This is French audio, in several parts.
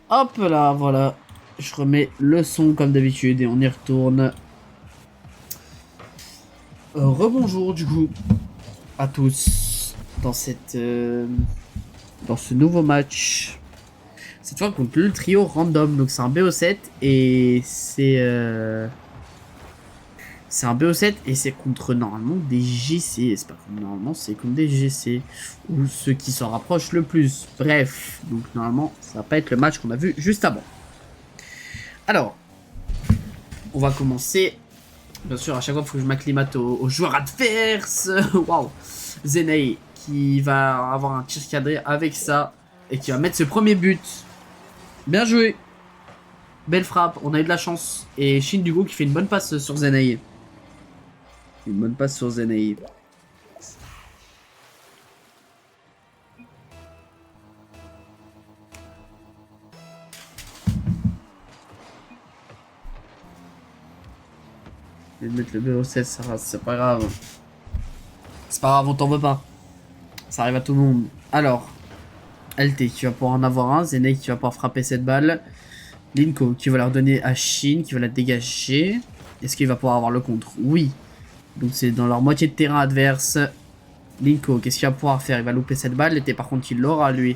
Hop là, voilà. Je remets le son comme d'habitude et on y retourne. Rebonjour du coup à tous dans dans ce nouveau match. Cette fois contre le trio random, donc c'est un BO7 et c'est un BO7 et c'est contre normalement des GC. C'est pas comme normalement, c'est contre des GC ou ceux qui s'en rapprochent le plus. Bref, donc normalement ça va pas être le match qu'on a vu juste avant. Alors, on va commencer. Bien sûr, à chaque fois, il faut que je m'acclimate aux joueurs adverses. Waouh. Zenei qui va avoir un tir cadré avec ça et qui va mettre ce premier but. Bien joué. Belle frappe, on a eu de la chance. Et Shin Dugo qui fait une bonne passe sur Zenei. Une bonne passe sur Zenei. Je vais mettre le BO16, c'est pas grave. C'est pas grave, on t'en veut pas. Ça arrive à tout le monde. Alors, LT qui va pouvoir en avoir un. Zenei qui va pouvoir frapper cette balle. Linko qui va la redonner à Shin, qui va la dégager. Est-ce qu'il va pouvoir avoir le contre? Oui. Donc c'est dans leur moitié de terrain adverse. Linko, qu'est-ce qu'il va pouvoir faire? Il va louper cette balle. Et par contre, il l'aura, lui.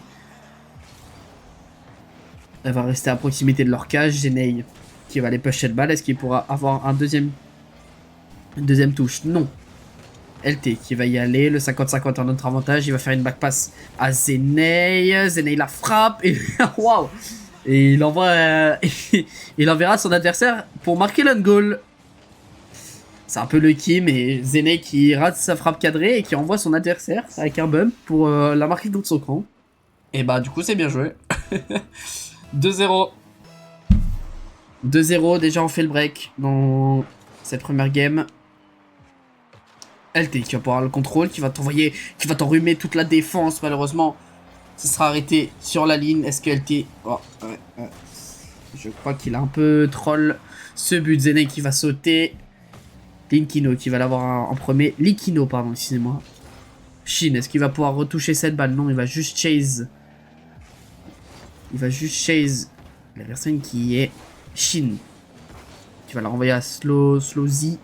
Elle va rester à proximité de leur cage. Zenei qui va aller push cette balle. Est-ce qu'il pourra avoir une deuxième touche? Non. LT qui va y aller. Le 50-50 en notre avantage. Il va faire une back pass à Zenei. Zenei la frappe. Et waouh! Et il envoie. Il enverra son adversaire pour marquer l'un goal. C'est un peu lucky, mais Zenei qui rate sa frappe cadrée et qui envoie son adversaire avec un bump pour la marquer contre son camp. Et bah, du coup, c'est bien joué. 2-0. 2-0, déjà on fait le break dans cette première game. LT qui va pouvoir le contrôle, qui va t'envoyer, qui va t'enrhumer toute la défense. Malheureusement, ce sera arrêté sur la ligne. Est-ce que LT. Oh, ouais. Je crois qu'il a un peu troll ce but. Zenei qui va sauter. Linkino qui va l'avoir en premier. Likino, pardon, excusez-moi. Shin, est-ce qu'il va pouvoir retoucher cette balle? Non, il va juste chase. Il va juste chase la personne qui est Shin. Qui va la renvoyer à Slowzy.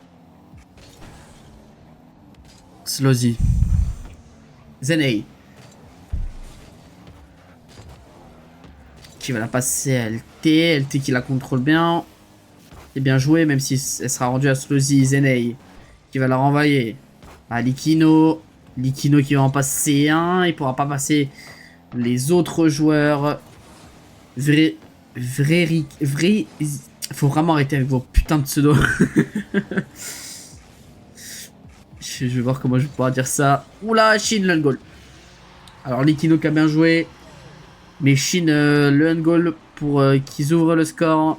Slowzy. Zenei. Qui va la passer à LT. LT qui la contrôle bien. C'est bien joué, même si elle sera rendue à Slowzy. Zenei. Qui va la renvoyer à Likino. Likino qui va en passer un. Il pourra pas passer les autres joueurs. Faut vraiment arrêter avec vos putains de pseudo. Je vais voir comment je vais pouvoir dire ça. Oula, Shin, le goal. Alors, Likino qui a bien joué. Mais Shin, le goal pour qu'ils ouvrent le score.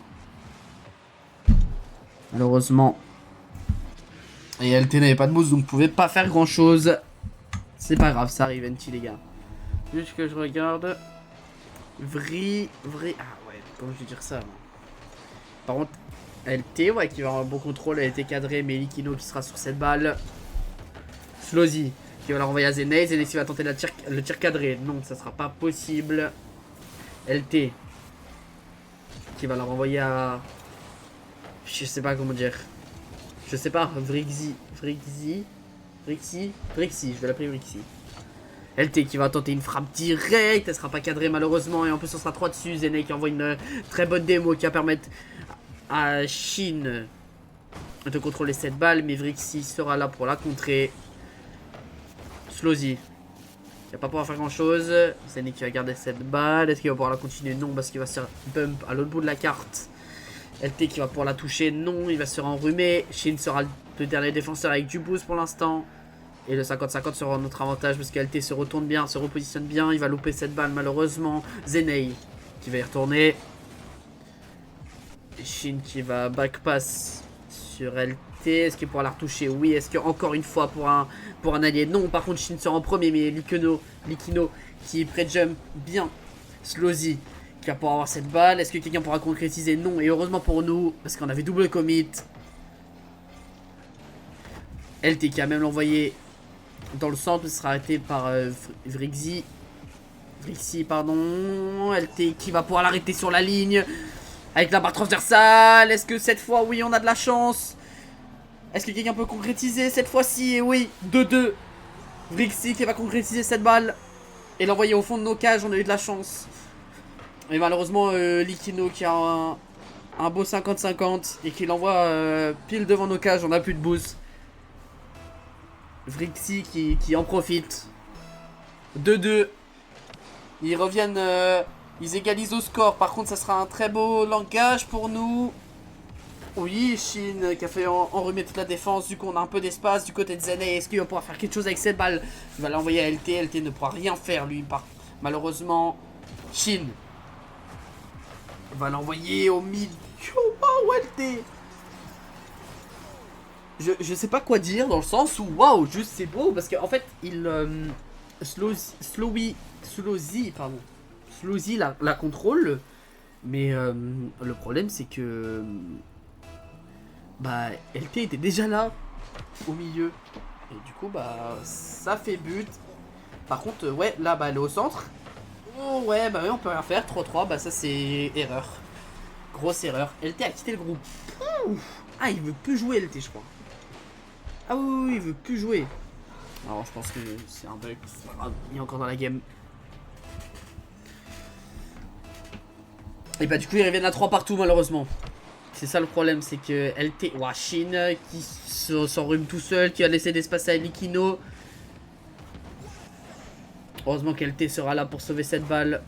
Malheureusement. Et LT n'avait pas de boost, donc pouvait pas faire grand chose. C'est pas grave, ça arrive, NT, les gars. Juste que je regarde. Ah ouais, comment je vais dire ça? Par contre, LT, ouais, qui va avoir un bon contrôle, elle a été cadrée, mais Likino qui sera sur cette balle. Slowzy qui va la renvoyer à Zenei. Zenei qui va tenter le tir cadré. Non, ça sera pas possible. LT qui va la renvoyer à. Je sais pas comment dire. Je sais pas, Vrixi, je vais l'appeler Vrixi. LT qui va tenter une frappe directe, elle sera pas cadrée malheureusement et en plus on sera 3 dessus. Zenei qui envoie une très bonne démo qui va permettre à Shin de contrôler cette balle, mais Vrixi sera là pour la contrer. Slowzy qui va pas pouvoir faire grand chose. Zenei qui va garder cette balle, est-ce qu'il va pouvoir la continuer? Non, parce qu'il va se faire bump à l'autre bout de la carte. LT qui va pouvoir la toucher, non, il va se faire enrhumer. Shin sera le dernier défenseur avec du boost pour l'instant. Et le 50-50 sera notre avantage parce que LT se retourne bien, se repositionne bien. Il va louper cette balle malheureusement. Zenei qui va y retourner. Shin qui va backpass sur LT. Est-ce qu'il pourra la retoucher? Oui. Est-ce que encore une fois pour un allié? Non. Par contre Shin sera en premier, mais Likino qui pré-jump bien. Slowzy qui va pouvoir avoir cette balle. Est-ce que quelqu'un pourra concrétiser? Non. Et heureusement pour nous, parce qu'on avait double commit. LT qui a même l'envoyé dans le centre, il sera arrêté par Vrixi. Ici, pardon. LT qui va pouvoir l'arrêter sur la ligne. Avec la barre transversale. Est-ce que cette fois, oui, on a de la chance? Est-ce que quelqu'un peut concrétiser cette fois-ci? Et oui, 2-2. Vrixi qui va concrétiser cette balle. Et l'envoyer au fond de nos cages, on a eu de la chance. Et malheureusement, Likino qui a un beau 50-50 et qui l'envoie pile devant nos cages, on a plus de boost. Vrixi qui en profite. 2-2. Ils reviennent, ils égalisent au score. Par contre, ça sera un très beau langage pour nous. Oui, Shin qui a fait enrhumer toute la défense. Du coup, on a un peu d'espace du côté de Zene. Est-ce qu'il va pouvoir faire quelque chose avec cette balle? Il va l'envoyer à LT. LT ne pourra rien faire, lui. Malheureusement, Shin va l'envoyer au milieu. Oh, LT. Je sais pas quoi dire dans le sens où, waouh, juste c'est beau. Parce qu'en fait, il Slowzy la contrôle. Mais le problème, c'est que bah LT était déjà là au milieu et du coup bah ça fait but. Par contre ouais là bah elle est au centre. Oh ouais bah oui on peut rien faire. 3-3 bah ça c'est erreur. Grosse erreur. LT a quitté le groupe. Ouh. Ah il veut plus jouer LT je crois. Ah oui il veut plus jouer. Alors je pense que c'est un bug. Il est encore dans la game. Et bah du coup ils reviennent à 3 partout malheureusement. C'est ça le problème, c'est que LT, ouah, Shin qui s'enrhume tout seul, qui a laissé d'espace à Likino. Heureusement qu'LT sera là pour sauver cette balle.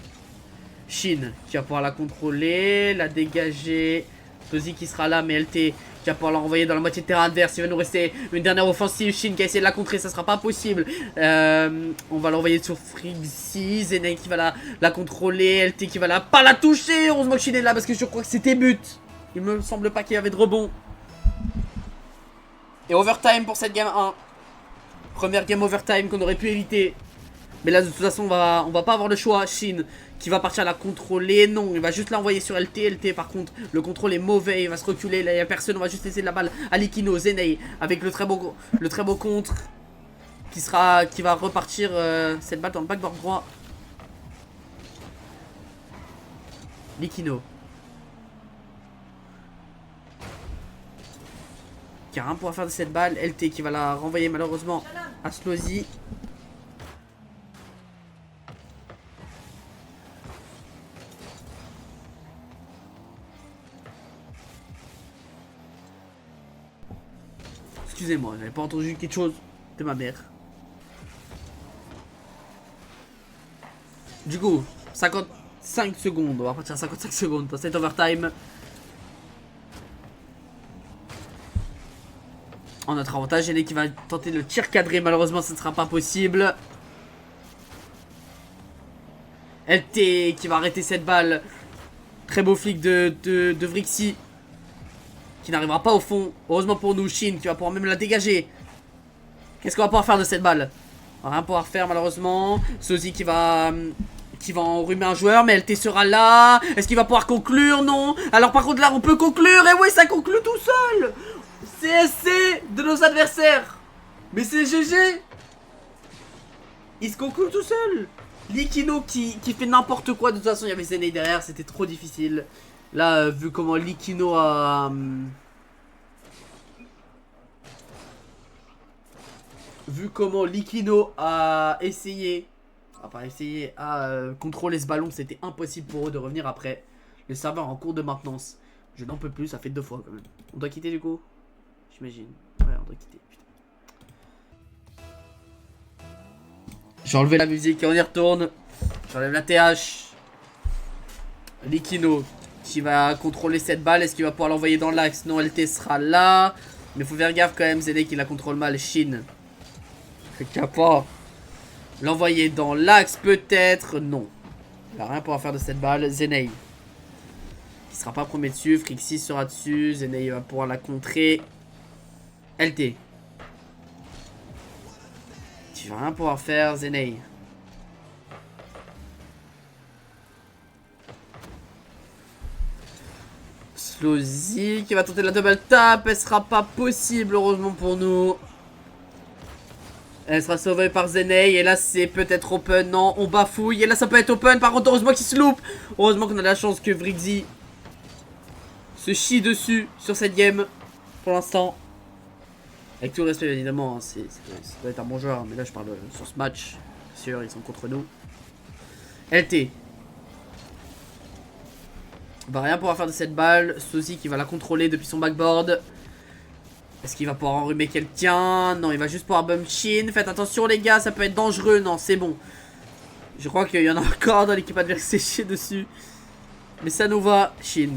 Shin qui va pouvoir la contrôler, la dégager. Tozi qui sera là, mais LT qui va pouvoir la renvoyer dans la moitié de terrain adverse. Il va nous rester une dernière offensive. Shin qui a essayé de la contrer, ça sera pas possible. On va l'envoyer sur Frixi. Zene qui va la contrôler. LT qui va pas la toucher. Heureusement que Shin est là parce que je crois que c'était but. Il me semble pas qu'il y avait de rebond. Et overtime pour cette game 1. Première game overtime qu'on aurait pu éviter. Mais là de toute façon on va pas avoir le choix. Shin qui va partir à la contrôler. Non, il va juste l'envoyer sur LT. LT par contre le contrôle est mauvais. Il va se reculer. Là il n'y a personne. On va juste laisser la balle à Likino. Zenei avec le très beau contre. Qui va repartir cette balle dans le backboard droit. Likino. Qui a rien pour faire de cette balle. LT qui va la renvoyer malheureusement à Slowzy. Excusez-moi, j'avais pas entendu quelque chose de ma mère. Du coup, 55 secondes. On va partir à 55 secondes dans cette overtime. En notre avantage, Zene qui va tenter le tir cadré. Malheureusement, ce ne sera pas possible. LT qui va arrêter cette balle. Très beau flic de Vrixi. Qui n'arrivera pas au fond. Heureusement pour nous, Shin qui va pouvoir même la dégager. Qu'est-ce qu'on va pouvoir faire de cette balle? On va rien pouvoir faire malheureusement. Sozi qui va enrhumer un joueur, mais LT sera là. Est-ce qu'il va pouvoir conclure? Non. Alors par contre là on peut conclure. Et oui, ça conclut tout seul. CSC de nos adversaires. Mais c'est GG. Il se conclut tout seul. Likino qui fait n'importe quoi. De toute façon il y avait Zene derrière. C'était trop difficile. Là vu comment Likino a... Vu comment Likino a essayé... à contrôler ce ballon, c'était impossible pour eux de revenir après. Le serveur en cours de maintenance. Je n'en peux plus, ça fait 2 fois quand même. On doit quitter du coup? J'imagine. Ouais, on doit quitter. Putain. J'ai enlevé la musique et on y retourne. J'enlève la TH. Likino qui va contrôler cette balle. Est-ce qu'il va pouvoir l'envoyer dans l'axe? Non, LT sera là. Mais faut faire gaffe quand même, Zene qui la contrôle mal. Shin. Capa. L'envoyer dans l'axe peut-être. Non. Il va rien pouvoir faire de cette balle. Zenei. Il sera pas premier dessus. Frixi sera dessus. Zenei va pouvoir la contrer. LT. Tu vas rien pouvoir faire, Zenei. Slowzy qui va tenter la double tap. Elle sera pas possible, heureusement pour nous. Elle sera sauvée par Zenei. Et là, c'est peut-être open. Non, on bafouille. Et là, ça peut être open. Par contre, heureusement qu'il se loupe. Heureusement qu'on a la chance que Vrixy se chie dessus sur cette game. Pour l'instant. Avec tout le respect, évidemment. Hein, ça doit être un bon joueur. Mais là, je parle sur ce match. Bien sûr, ils sont contre nous. LT. On va rien pouvoir faire de cette balle. Sozy qui va la contrôler depuis son backboard. Est-ce qu'il va pouvoir enrhumer quelqu'un? Non, il va juste pouvoir bump Shin. Faites attention les gars, ça peut être dangereux. Non, c'est bon. Je crois qu'il y en a encore dans l'équipe adverse séché dessus. Mais ça nous va. Shin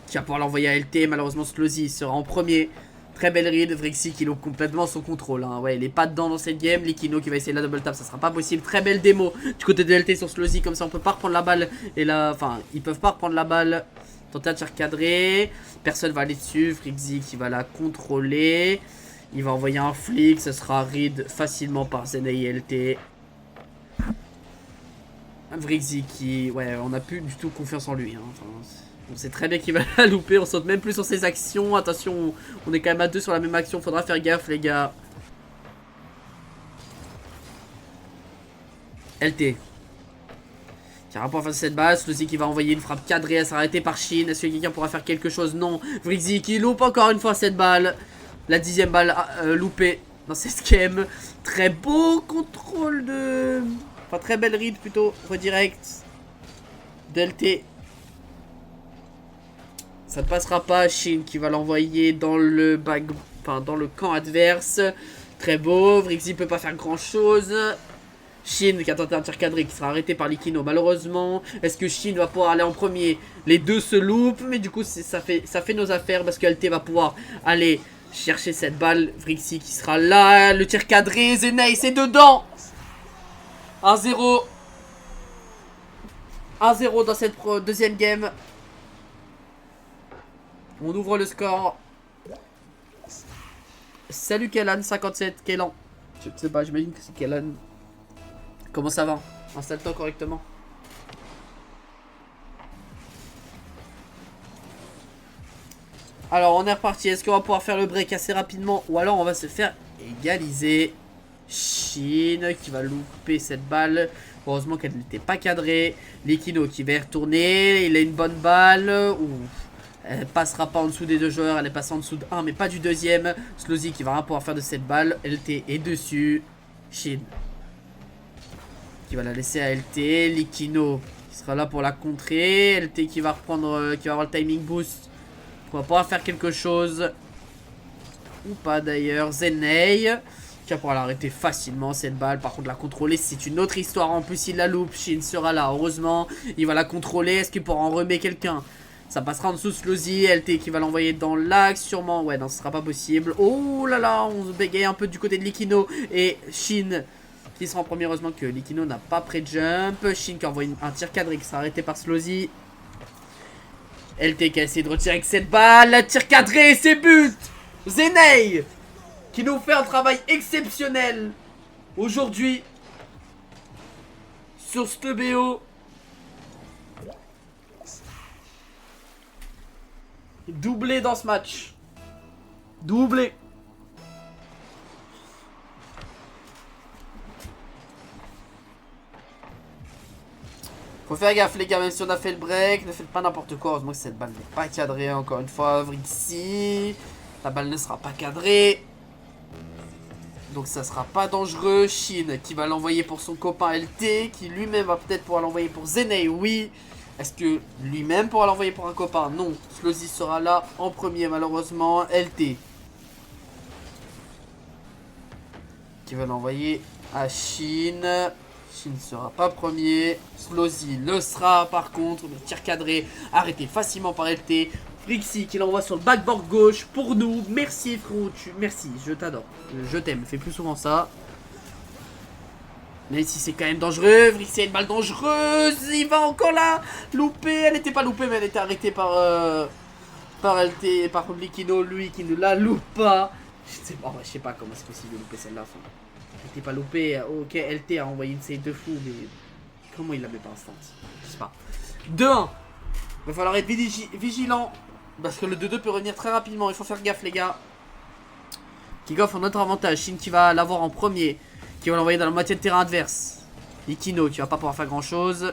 qui va pouvoir l'envoyer à LT. Malheureusement, Slozy sera en premier. Très belle read. Vrixy qui loupe complètement son contrôle. Hein. Ouais, il est pas dedans dans cette game. Likino qui va essayer la double tap, ça sera pas possible. Très belle démo du côté de LT sur Slozy. Comme ça, on peut pas reprendre la balle. Et là, enfin, ils peuvent pas reprendre la balle. Tenter un tir cadré. Personne va aller dessus. Vrixy qui va la contrôler. Il va envoyer un flic. Ce sera read facilement par Zenei et LT. Vrixy qui... Ouais, on n'a plus du tout confiance en lui. Hein. Enfin, on sait très bien qu'il va la louper. On saute même plus sur ses actions. Attention, on est quand même à deux sur la même action. Faudra faire gaffe, les gars. LT. Qui a rapport à faire cette base. Slozy qui va envoyer une frappe cadrée. Elle sera arrêtée par Shin. Est-ce que quelqu'un pourra faire quelque chose? Non. Vrixy qui loupe encore une fois cette balle. La 10e balle loupée dans cette game. Très beau contrôle de... Enfin, très belle read plutôt. Redirect. DLT. Ça ne passera pas. Shin qui va l'envoyer dans le dans le camp adverse. Très beau. Vrixy peut pas faire grand chose. Shin qui a tenté un tir cadré qui sera arrêté par Likino malheureusement. Est-ce que Shin va pouvoir aller en premier? Les deux se loupent. Mais du coup ça fait nos affaires parce que LT va pouvoir aller chercher cette balle. Vrixy qui sera là. Le tir cadré. Zenei c'est dedans. 1-0. 1-0 dans cette deuxième game. On ouvre le score. Salut Kellan 57. Kellan. Je ne sais pas, j'imagine que c'est Kellan. Comment ça va? Installe-toi correctement. Alors on est reparti. Est-ce qu'on va pouvoir faire le break assez rapidement? Ou alors on va se faire égaliser. Shin qui va louper cette balle. Heureusement qu'elle n'était pas cadrée. Likino qui va y retourner. Il a une bonne balle. Ouf. Elle passera pas en dessous des deux joueurs. Elle est passée en dessous de 1 mais pas du deuxième. Slozy qui va rien pouvoir faire de cette balle. LT est dessus. Shin qui va la laisser à LT. Likino qui sera là pour la contrer. LT qui va reprendre, qui va avoir le timing boost. On va pouvoir faire quelque chose. Ou pas d'ailleurs. Zenei qui va pouvoir l'arrêter facilement cette balle. Par contre la contrôler c'est une autre histoire. En plus il la loupe. Shin sera là heureusement. Il va la contrôler. Est-ce qu'il pourra en remettre quelqu'un? Ça passera en dessous de Slozy. LT qui va l'envoyer dans l'axe sûrement. Ouais non ce sera pas possible. Oh là là on se bégaye un peu du côté de Likino. Et Shin qui sera en premier. Heureusement que Likino n'a pas pré-jump. Shin qui envoie un tir cadré qui sera arrêté par Slozy. LT qui a essayé de retirer avec cette balle. Tir cadré, c'est but. Zenei qui nous fait un travail exceptionnel aujourd'hui sur ce BO. Doublé dans ce match. Doublé. Faut faire gaffe les gars, même si on a fait le break, ne faites pas n'importe quoi. Heureusement que cette balle n'est pas cadrée encore une fois. Vrixy. La balle ne sera pas cadrée. Donc ça sera pas dangereux. Shin qui va l'envoyer pour son copain LT. Qui lui-même va peut-être pouvoir l'envoyer pour Zenei. Oui. Est-ce que lui-même pourra l'envoyer pour un copain? Non. Slozy sera là en premier malheureusement. LT qui va l'envoyer à Shin. Shin ne sera pas premier. Slozy le sera par contre. Le tir cadré arrêté facilement par LT. Vrixy qui l'envoie sur le backboard gauche pour nous. Merci frérot. Merci, je t'adore. Je t'aime. Fais plus souvent ça. Mais si c'est quand même dangereux. Vrixy a une balle dangereuse. Il va encore là louper. Elle n'était pas loupée mais elle était arrêtée par LT. Par Likino. Lui qui ne la loupe pas. Je sais pas comment c'est possible de louper celle-là. Enfin, elle n'était pas loupée. Ok, LT a envoyé une save de fou. Mais comment il la met pas instant? Je sais pas. 2-1. Il va falloir être vigilant. Parce que le 2-2 peut revenir très rapidement. Il faut faire gaffe les gars. Kick-off en notre avantage. Shin qui va l'avoir en premier. qui va l'envoyer dans la moitié de terrain adverse. Likino qui va pas pouvoir faire grand chose.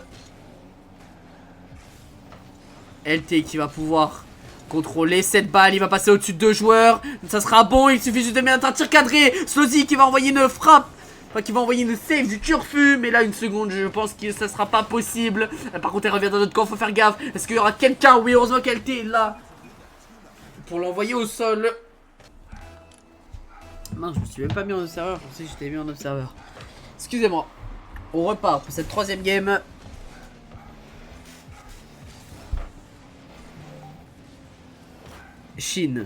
LT qui va pouvoir contrôler cette balle. Il va passer au-dessus de 2 joueurs. Ça sera bon. Il suffit juste de mettre un tir cadré. Slozy qui va envoyer une frappe. Enfin, qui va envoyer une save du turfu. Mais là, une seconde, je pense que ça sera pas possible. Par contre, elle revient dans notre camp. Faut faire gaffe. Est-ce qu'il y aura quelqu'un? Oui, heureusement qu'LT est là pour l'envoyer au sol. Non, je me suis même pas mis en observeur. Je pensais que j'étais mis en observeur. Excusez-moi. On repart pour cette 3ème game. Shin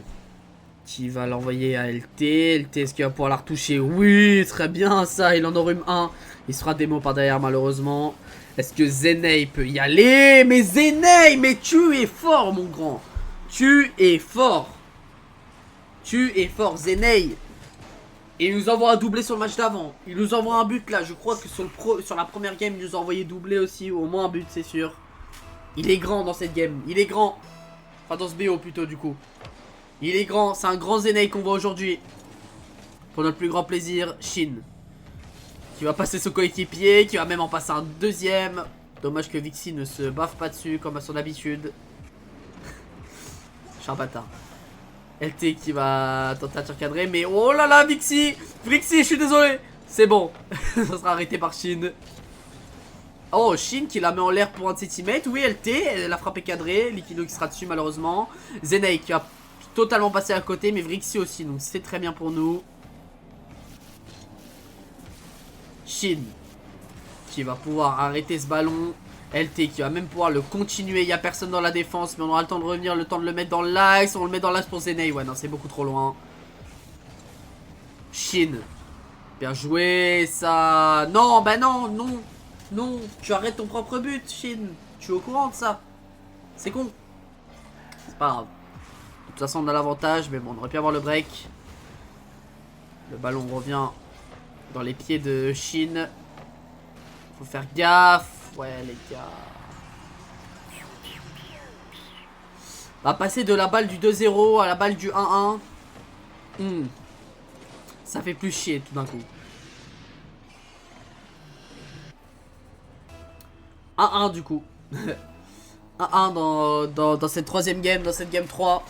qui va l'envoyer à LT. LT, est-ce qu'il va pouvoir la retoucher? Oui, très bien ça. Il en enrhume un. Il se fera démo par derrière malheureusement. Est-ce que Zenei peut y aller? Mais Zenei, mais tu es fort mon grand. Tu es fort. Tu es fort Zenei. Et il nous envoie un doublé sur le match d'avant. Il nous envoie un but là. Je crois que sur la première game, il nous a envoyé doublé aussi. Ou au moins un but, c'est sûr. Il est grand dans cette game. Il est grand. Enfin, dans ce BO plutôt, du coup. Il est grand. C'est un grand Zenei qu'on voit aujourd'hui. Pour notre plus grand plaisir, Shin. Qui va passer son coéquipier. Qui va même en passer un deuxième. Dommage que Vixi ne se baffe pas dessus comme à son habitude. Je suis un bâtard. LT qui va tenter un tir cadré. Mais oh là là, Vixi, je suis désolé. C'est bon. Ça sera arrêté par Shin. Oh, Shin qui la met en l'air pour un de ses teammates. Oui, LT, la frappe est cadrée. Likino qui sera dessus malheureusement. Zenei qui va totalement passer à côté. Mais Vrixi aussi, donc c'est très bien pour nous. Shin qui va pouvoir arrêter ce ballon. LT qui va même pouvoir le continuer. Il n'y a personne dans la défense, mais on aura le temps de revenir, le temps de le mettre dans l'axe. On le met dans l'axe pour Zenei. Ouais, non, c'est beaucoup trop loin. Shin. Bien joué, ça. Non, bah non, non. Non, tu arrêtes ton propre but, Shin. Tu es au courant de ça. C'est con. C'est pas grave. De toute façon, on a l'avantage, mais bon, on aurait pu avoir le break. Le ballon revient dans les pieds de Shin. Faut faire gaffe. Ouais, les gars. On va passer de la balle du 2-0 à la balle du 1-1. Ça fait plus chier tout d'un coup. 1-1 du coup. 1-1 dans cette 3ème game, dans cette game 3.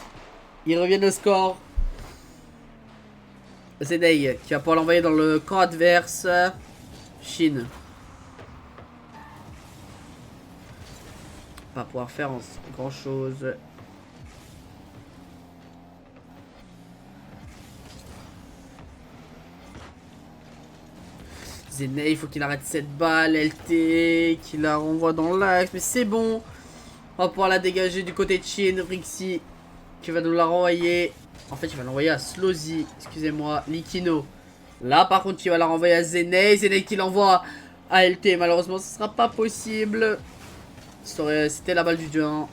Ils reviennent au score. Zenei qui va pouvoir l'envoyer dans le camp adverse. Shin. Pas pouvoir faire grand chose. Zenei, il faut qu'il arrête cette balle. LT qui la renvoie dans l'axe. Mais c'est bon. On va pouvoir la dégager du côté de Shin. Vrixi qui va nous la renvoyer. En fait, il va l'envoyer à Slozy. Excusez-moi. Likino. Là, par contre, il va la renvoyer à Zenei. Zenei qui l'envoie à LT. Malheureusement, ce sera pas possible. C'était la balle du 2-1.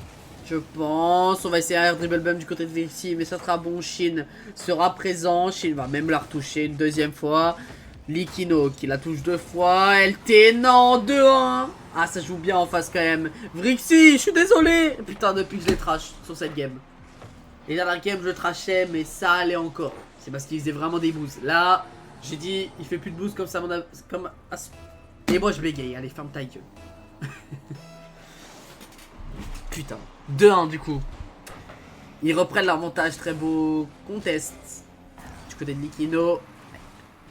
Je pense. On va essayer un air dribble bump du côté de Vrixi. Mais ça sera bon. Shin sera présent. Shin va même la retoucher une deuxième fois. Likino qui la touche 2 fois. LT, non, 2-1. Ah, ça joue bien en face quand même. Vrixi, je suis désolé. Putain, depuis que je les trash sur cette game. Les dernières games, je le trashais, mais ça allait encore. C'est parce qu'il faisait vraiment des boosts. Là, j'ai dit, il fait plus de boosts comme ça. Et moi, je bégaye. Allez, ferme ta gueule. Putain. 2-1 du coup. Ils reprennent leur montage. Très beau contest. Du côté de Likino.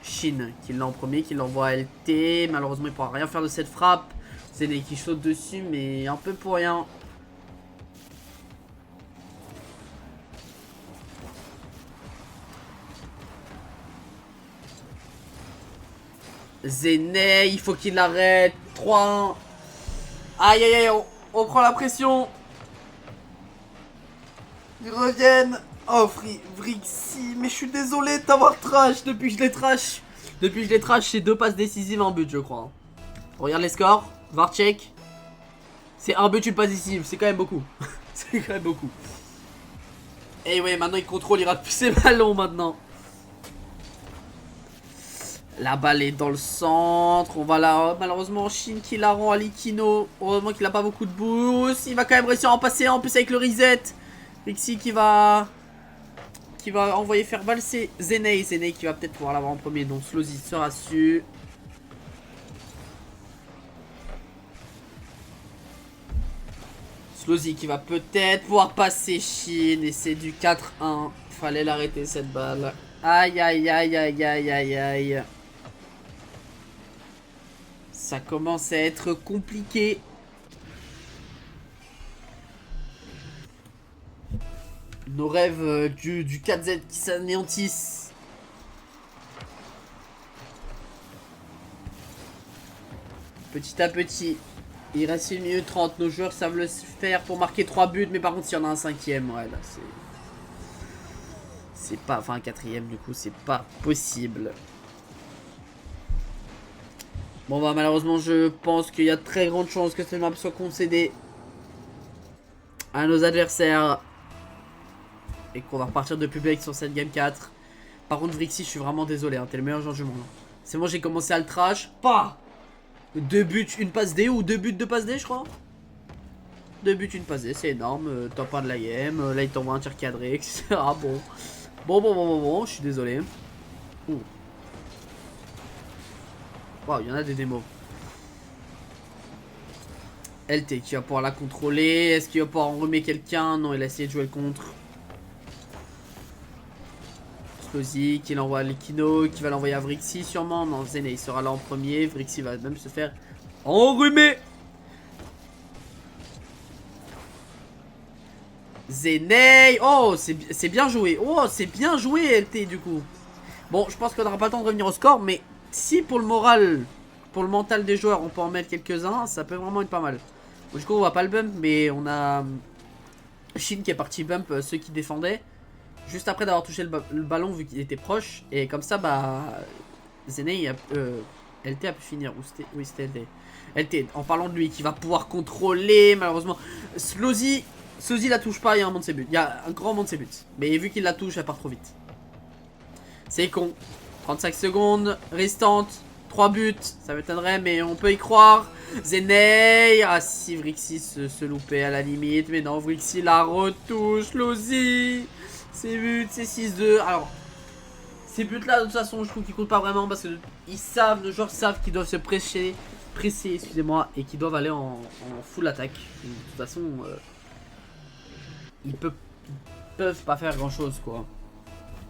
Shin qui l'a en premier, qui l'envoie à LT. Malheureusement, il ne pourra rien faire de cette frappe. Zenei qui saute dessus, mais un peu pour rien. Zenei, il faut qu'il arrête. 3-1. Aïe aïe aïe, on prend la pression. Ils reviennent. Oh, Vrixi, mais je suis désolé de t'avoir trash depuis que je les trash. Depuis que je les trash, c'est 2 passes décisives, un but, je crois. On regarde les scores. Varchek. C'est un but, une passe décisive. C'est quand même beaucoup. C'est quand même beaucoup. Et ouais, maintenant il contrôle, il rate plus ses ballons maintenant. La balle est dans le centre. On va là. Malheureusement, Shin qui la rend à Likino. Heureusement qu'il a pas beaucoup de boost. Il va quand même réussir à en passer en plus avec le reset. Vrixi qui va envoyer faire valser Zenei. Zenei qui va peut-être pouvoir l'avoir en premier. Donc Slozy sera su. Slozy qui va peut-être pouvoir passer Shin. Et c'est du 4-1. Fallait l'arrêter cette balle. Aïe aïe aïe aïe aïe aïe aïe. Ça commence à être compliqué. Nos rêves du 4Z qui s'anéantissent. Petit à petit. Il reste 1 minute 30. Nos joueurs savent le faire pour marquer 3 buts. Mais par contre, s'il y en a un 5ème, ouais, là, c'est pas... Enfin, un 4ème, du coup, c'est pas possible. Bon, bah, malheureusement, je pense qu'il y a de très grandes chances que cette map soit concédée à nos adversaires. Et qu'on va repartir de public sur cette game 4. Par contre, Vrixy, je suis vraiment désolé. Hein, t'es le meilleur joueur du monde. C'est bon, j'ai commencé à le trash. Pas 2 buts, 1 passe D ou 2 buts, 2 passes D, je crois. 2 buts, 1 passe D, c'est énorme. Top 1 de la game. Là, il t'envoie un tir cadré, etc. Bon, je suis désolé. Ouh. Waouh, il y en a des démos. LT qui va pouvoir la contrôler. Est-ce qu'il va pouvoir enrhumer quelqu'un? Non, il a essayé de jouer le contre. Slozy qui l'envoie à Likino, qui va l'envoyer à Vrixy sûrement. Non, Zene il sera là en premier. Vrixy va même se faire enrhumer. Zene. Oh, c'est bien joué. Oh, c'est bien joué LT du coup. Bon, je pense qu'on n'aura pas le temps de revenir au score. Mais si pour le moral, pour le mental des joueurs, on peut en mettre quelques-uns, ça peut vraiment être pas mal. Bon, du coup, on va pas le bump, mais on a Shin qui est parti bump ceux qui défendaient. Juste après d'avoir touché le ballon vu qu'il était proche. Et comme ça, bah... Zene, LT a pu finir. Oui, c'était LT. LT, en parlant de lui, qui va pouvoir contrôler, malheureusement. Slozy la touche pas, il y a un monde de ses buts. Il y a un grand monde de ses buts. Mais vu qu'il la touche, elle part trop vite. C'est con. 35 secondes restantes. 3 buts. Ça m'étonnerait, mais on peut y croire. Zene. Ah si, Vrixy se loupait à la limite. Mais non, Vrixy la retouche. Slozy. C'est buts, c'est 6-2. Alors, ces buts là, de toute façon, je trouve qu'ils comptent pas vraiment parce que ils savent, nos joueurs savent qu'ils doivent se presser, excusez-moi, et qu'ils doivent aller en full attaque. De toute façon, ils peuvent pas faire grand chose, quoi.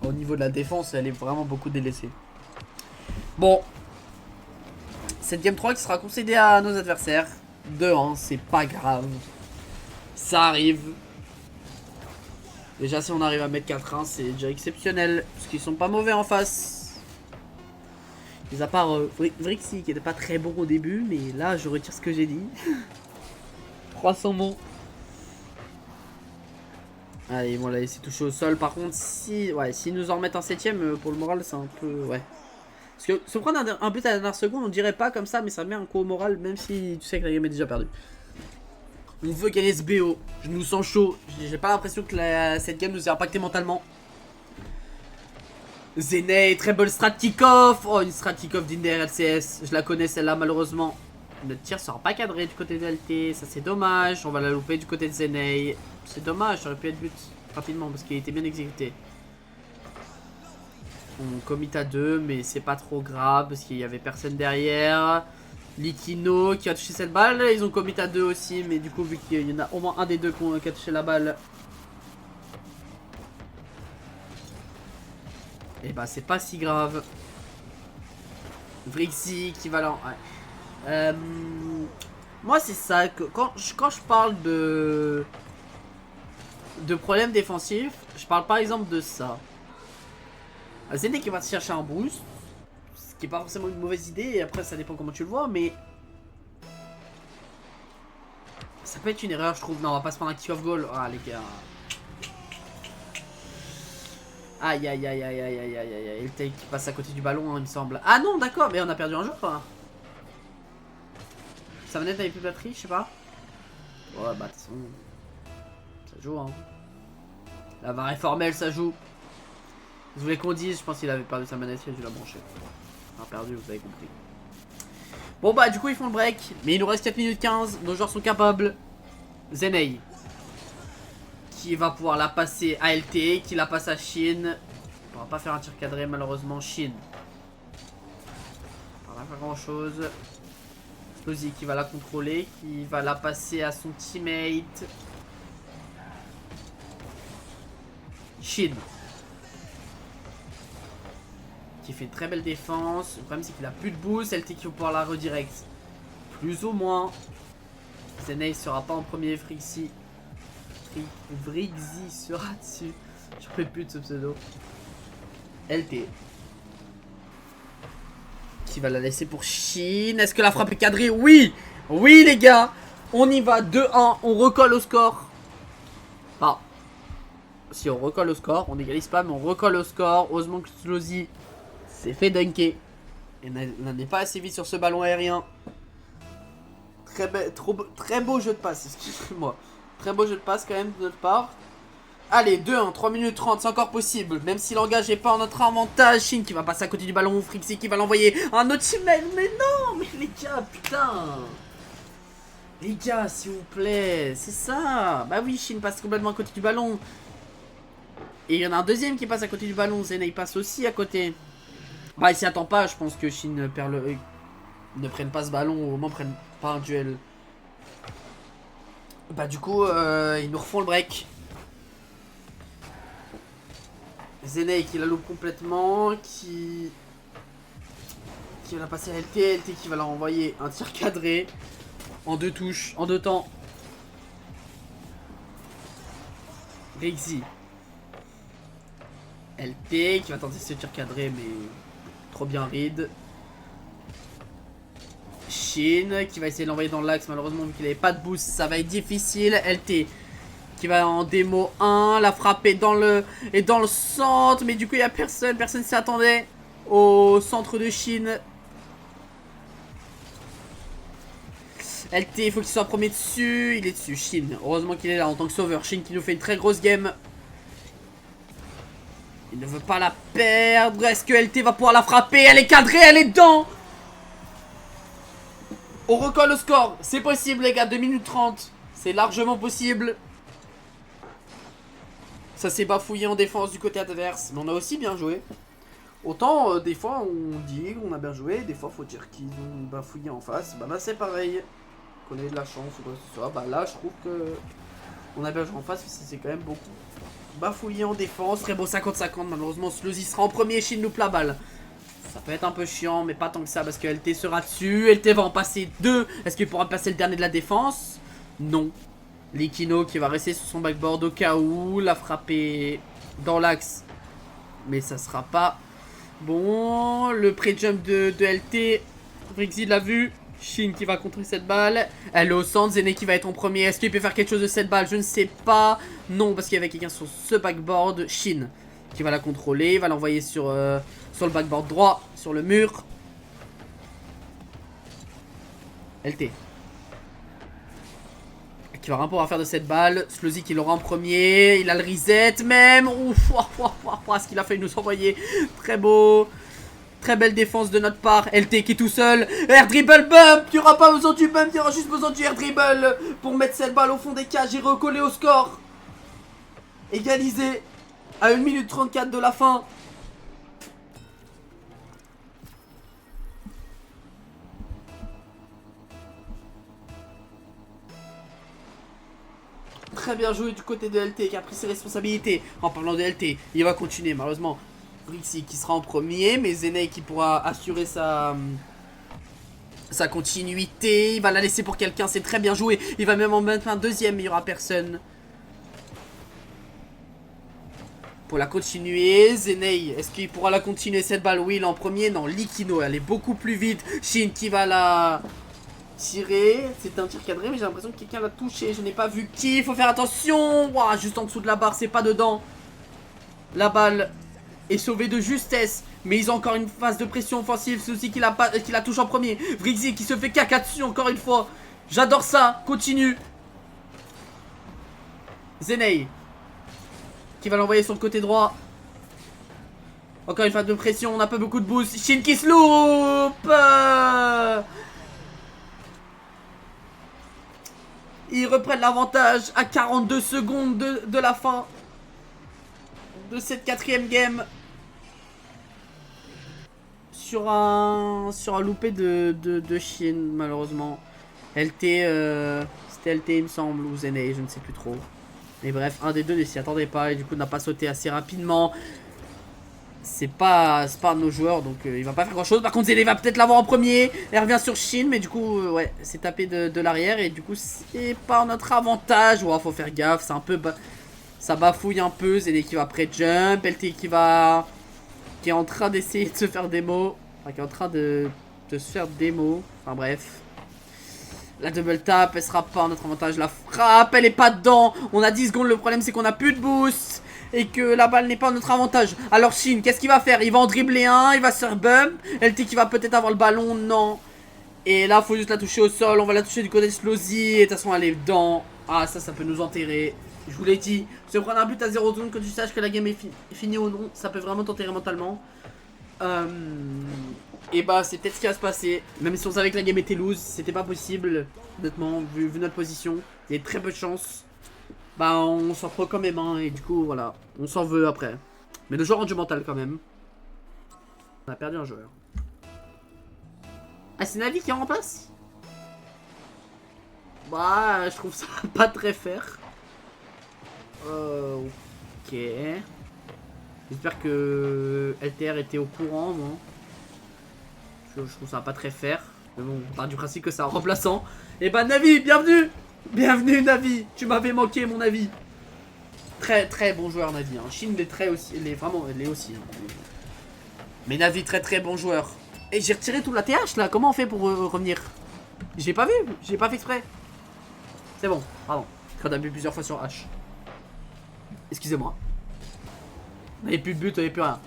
Au niveau de la défense, elle est vraiment beaucoup délaissée. Bon, cette game 3 qui sera concédée à nos adversaires. 2-1, c'est pas grave. Ça arrive. Déjà si on arrive à mettre 4-1 c'est déjà exceptionnel. Parce qu'ils sont pas mauvais en face. Mis à part Vrixy qui était pas très bon au début. Mais là je retire ce que j'ai dit. 300 mots. Allez bon là c'est touché au sol. Par contre si nous en remettent un 7ème pour le moral c'est un peu... Ouais. Parce que se prendre un but à la dernière seconde on dirait pas comme ça. Mais ça met un coup au moral même si tu sais que la game est déjà perdue. On veut gagner ce BO. Je nous sens chaud. J'ai pas l'impression que cette game nous ait impacté mentalement. Zene, très bonne strat kick-off. Oh, une strat kick-off d'Inder LCS. Je la connais celle-là, malheureusement. Notre tir sera pas cadré du côté de LT. Ça, c'est dommage. On va la louper du côté de Zene. C'est dommage, ça aurait pu être but rapidement parce qu'il était bien exécuté. On commit à 2, mais c'est pas trop grave parce qu'il y avait personne derrière. Likino qui a touché cette balle, ils ont commit à 2 aussi, mais du coup vu qu'il y en a au moins un des deux qui a touché la balle, et bah c'est pas si grave. Vrixy qui va là. Ouais. Moi c'est ça, que quand je parle de problèmes défensifs, je parle par exemple de ça. Zene qui va chercher un boost. Ce qui est pas forcément une mauvaise idée, et après ça dépend comment tu le vois, mais ça peut être une erreur je trouve. Non, on va pas se prendre un kick-off goal. Ah les gars. Aïe aïe aïe aïe aïe aïe aïe aïe. Le take qui passe à côté du ballon, hein, il me semble. Ah non, d'accord, mais on a perdu un jour quoi. Ça venait avec plus de batterie, je sais pas. Ouais, bah de toute façon, ça joue hein. La VAR est formelle, ça joue. Vous voulez qu'on dise, je pense qu'il avait perdu sa manette, il a dû la brancher. On a perdu, vous avez compris. Bon bah du coup ils font le break. Mais il nous reste 4 minutes 15. Nos joueurs sont capables. Zene qui va pouvoir la passer à LT. Qui la passe à Shin. On pourra pas faire un tir cadré malheureusement. Shin. On va pas faire grand chose. Slozy qui va la contrôler. Qui va la passer à son teammate. Shin. Qui fait une très belle défense. Le problème c'est qu'il a plus de boost. LT qui va pouvoir la redirect. Plus ou moins. Zenei sera pas en premier. Vrixi sera dessus. Je ne plus de ce pseudo. LT. Qui va la laisser pour Shin. Est-ce que la frappe est cadrée? Oui. Oui les gars. On y va. 2-1. On recolle au score. Ah. Si on recolle au score. On n'égalise pas mais on recolle au score. Heureusement que Slozy s'est fait dunker. Et n'est pas assez vite sur ce ballon aérien. Très beau jeu de passe. Excusez-moi. Très beau jeu de passe quand même de notre part. Allez, 2-1, 3 minutes 30, c'est encore possible. Même si l'engage n'est pas en notre avantage. Shin qui va passer à côté du ballon. Vrixi qui va l'envoyer. Un autre email. Mais non, mais les gars, putain. Les gars, s'il vous plaît. C'est ça. Bah oui, Shin passe complètement à côté du ballon. Et il y en a un deuxième qui passe à côté du ballon. Zenei passe aussi à côté. Bah, il s'y attend pas. Je pense que Shin ne prenne pas ce ballon. Ou au moins prenne pas un duel. Bah, du coup, ils nous refont le break. Zenei qui la loupe complètement, qui va la passer à LT qui va la renvoyer un tir cadré en 2 touches, en 2 temps. Vrixi. LT qui va tenter ce tir cadré mais trop bien read. Shin qui va essayer de l'envoyer dans l'axe, malheureusement vu qu'il n'avait pas de boost ça va être difficile. LT qui va en démo 1, la frappe est dans le centre, mais du coup il n'y a personne ne s'y attendait au centre de Shin. LT, il faut qu'il soit premier dessus, il est dessus, Shin, heureusement qu'il est là en tant que sauveur. Shin qui nous fait une très grosse game. Il ne veut pas la perdre, est-ce que LT va pouvoir la frapper? Elle est cadrée, elle est dedans. On recolle au score, c'est possible les gars, 2 minutes 30, c'est largement possible. Ça s'est bafouillé en défense du côté adverse, mais on a aussi bien joué. Autant des fois on dit qu'on a bien joué, des fois faut dire qu'ils ont bafouillé en face. Bah là c'est pareil, qu'on ait de la chance ou quoi que ce soit. Bah là je trouve que on a bien joué en face, mais c'est quand même beaucoup bafouillé en défense. Très beau 50-50, malheureusement Slozy sera en premier, Shin loupe la balle. Ça peut être un peu chiant, mais pas tant que ça parce que LT sera dessus. LT va en passer 2. Est-ce qu'il pourra passer le dernier de la défense? Non. Likino qui va rester sur son backboard au cas où. La frapper dans l'axe. Mais ça sera pas bon. Le pré-jump de LT. Vrixi l'a vu. Shin qui va contrer cette balle. Elle est au centre. Zenei qui va être en premier. Est-ce qu'il peut faire quelque chose de cette balle? Je ne sais pas. Non, parce qu'il y avait quelqu'un sur ce backboard. Shin qui va la contrôler. Il va l'envoyer sur le backboard droit. Sur le mur. LT qui va rien pouvoir faire de cette balle. Slozy qui l'aura en premier. Il a le reset même. Ouf, ce qu'il a fait nous envoyer. Très beau. Très belle défense de notre part. LT qui est tout seul. Air dribble bump. Tu n'auras pas besoin du bump. Tu auras juste besoin du air dribble pour mettre cette balle au fond des cages et recoller au score. Égalisé à 1 minute 34 de la fin. Très bien joué du côté de LT qui a pris ses responsabilités. En parlant de LT, il va continuer malheureusement. Vrixi qui sera en premier, mais Zenei qui pourra assurer sa continuité. Il va la laisser pour quelqu'un, c'est très bien joué. Il va même en mettre un deuxième, mais il n'y aura personne pour la continuer. Zenei, est-ce qu'il pourra la continuer cette balle? Oui, il est en premier. Non, Likino, elle est beaucoup plus vite. Shin qui va la tirer. C'est un tir cadré, mais j'ai l'impression que quelqu'un l'a touché. Je n'ai pas vu qui. Il faut faire attention. Wow, juste en dessous de la barre, c'est pas dedans. La balle est sauvée de justesse. Mais ils ont encore une phase de pression offensive. C'est aussi qui la touche en premier. Vrixi qui se fait caca dessus encore une fois. J'adore ça. Continue. Zenei qui va l'envoyer sur le côté droit. Encore une phase de pression. On n'a pas beaucoup de boost. Shin qui se loupe. Ils reprennent l'avantage à 42 secondes de la fin de cette 4ème game. Sur un loupé de Shin, malheureusement. LT, c'était LT il me semble, ou Zenei, je ne sais plus trop. Mais bref, un des deux ne s'y attendait pas et du coup n'a pas sauté assez rapidement. C'est pas un de nos joueurs, donc il va pas faire grand chose. Par contre Zélé va peut-être l'avoir en premier. Elle revient sur Shin, mais du coup ouais, c'est tapé de l'arrière. Et du coup c'est pas notre avantage. Ouais, faut faire gaffe, c'est un peu ça bafouille un peu. Zélé qui va pré-jump, LT qui est en train d'essayer de se faire démo. Enfin, qui est en train de se faire démo. Enfin bref. La double tap, elle sera pas en notre avantage. La frappe, elle est pas dedans. On a 10 secondes, le problème c'est qu'on a plus de boost. Et que la balle n'est pas en notre avantage. Alors Shin, qu'est-ce qu'il va faire? Il va en dribbler un, il va se faire bump. LT qui va peut-être avoir le ballon, non. Et là, faut juste la toucher au sol. On va la toucher du côté de Slowzy. Et de toute façon, elle est dedans. Ah, ça peut nous enterrer. Je vous l'ai dit. Si on prend un but à 0 zone, que tu saches que la game est finie ou non, ça peut vraiment t'enterrer mentalement. Et bah, c'est peut-être ce qui va se passer. Même si on savait que la game était loose, c'était pas possible. Honnêtement, vu notre position, il y a très peu de chance. Bah, on s'en prend quand même, hein, et du coup, voilà. On s'en veut après. Mais le joueur rend du mental quand même. On a perdu un joueur. Ah, c'est Navi qui en remplace? Bah, je trouve ça pas très fair. Ok. J'espère que LTR était au courant, moi. Je trouve ça pas très fair. Mais bon, on part du principe que c'est un remplaçant. Et bah, Navi, bienvenue! Bienvenue, Navi! Tu m'avais manqué, mon Navi. Très très bon joueur, Navi. Hein. Shin est très aussi. Elle est aussi. Hein. Mais Navi, très très bon joueur. Et j'ai retiré tout la TH là. Comment on fait pour revenir? J'ai pas vu. J'ai pas fait exprès. C'est bon. Pardon. Quand on a bu plusieurs fois sur H. Excusez-moi. On avait plus de but, on avait plus rien.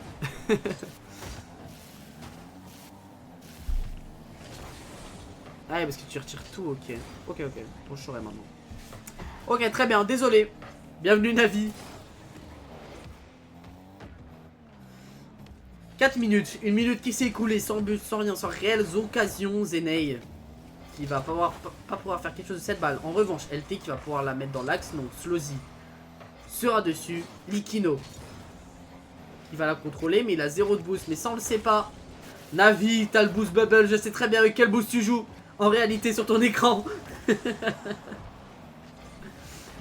Ah ouais, parce que tu retires tout, ok. Ok. Bon, je saurai maintenant. Ok, très bien, désolé. Bienvenue, Navi. 4 minutes. Une minute qui s'est écoulée sans but, sans rien, sans réelles occasions. Zenei qui va pas pouvoir faire quelque chose de cette balle. En revanche, LT qui va pouvoir la mettre dans l'axe. Donc, Slowzy sera dessus. Likino qui va la contrôler, mais il a 0 de boost. Mais ça, on le sait pas. Navi, t'as le boost bubble. Je sais très bien avec quel boost tu joues. En réalité, sur ton écran.